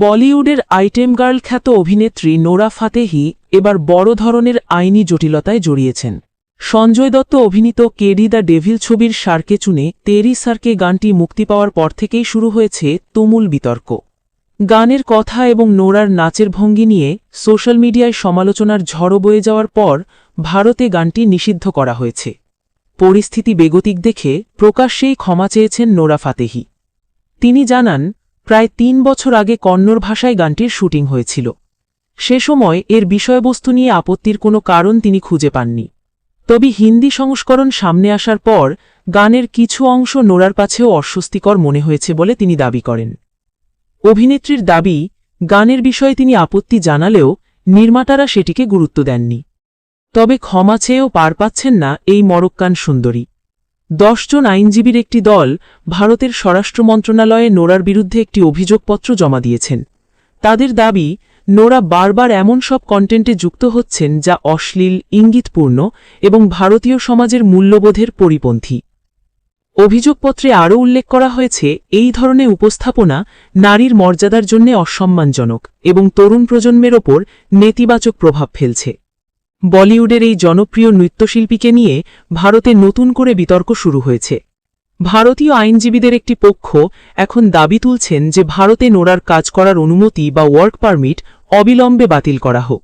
বলিউডের item girl খ্যাত অভিনেত্রী নোরা ফাতেহি এবার বড় ধরনের আইনি জটিলতায় জড়িয়েছেন। সঞ্জয় দত্ত অভিনীত কেডি দ্য ডেভিল ছবির সার্কে চুনে তেরি সার্কে গানটি মুক্তি পাওয়ার পর থেকেই শুরু হয়েছে তুমুল বিতর্ক। গানের কথা এবং নোরার নাচের ভঙ্গি নিয়ে সোশ্যাল মিডিয়ায় সমালোচনার ঝড় বয়ে যাওয়ার পর ভারতে গানটি নিষিদ্ধ করা হয়েছে। পরিস্থিতি বেগতিক দেখে প্রকাশ্যেই ক্ষমা চেয়েছেন নোরা ফাতেহি। তিনি জানান, প্রায় ৩ বছর আগে কন্নড় ভাষায় গানটির শুটিং হয়েছিল। সে সময় এর বিষয়বস্তু নিয়ে আপত্তির কোনো কারণ তিনি খুঁজে পাননি। তবে হিন্দি সংস্করণ সামনে আসার পর গানের কিছু অংশ নোরার কাছেও অস্বস্তিকর মনে হয়েছে বলে তিনি দাবি করেন। অভিনেত্রীর দাবি, গানের বিষয়ে তিনি আপত্তি জানালেও নির্মাতারা সেটিকে গুরুত্ব দেননি। তবে ক্ষমা চেয়েও পার পাচ্ছেন না এই মরক্কান সুন্দরী। ১০ জন আইনজীবীর একটি দল ভারতের স্বরাষ্ট্র মন্ত্রণালয়ে নোরার বিরুদ্ধে একটি অভিযোগপত্র জমা দিয়েছেন। তাদের দাবি, নোরা বারবার এমন সব কন্টেন্টে যুক্ত হচ্ছেন যা অশ্লীল, ইঙ্গিতপূর্ণ এবং ভারতীয় সমাজের মূল্যবোধের পরিপন্থী। অভিযোগপত্রে আরও উল্লেখ করা হয়েছে, এই ধরনের উপস্থাপনা নারীর মর্যাদার জন্য অসম্মানজনক এবং তরুণ প্রজন্মের ওপর নেতিবাচক প্রভাব ফেলছে। বলিউডের এই জনপ্রিয় নৃত্যশিল্পীকে নিয়ে ভারতে নতুন করে বিতর্ক শুরু হয়েছে। ভারতীয় আইনজীবীদের একটি পক্ষ এখন দাবি তুলছেন যে ভারতে নোরার কাজ করার অনুমতি বা ওয়ার্ক পারমিট অবিলম্বে বাতিল করা হোক।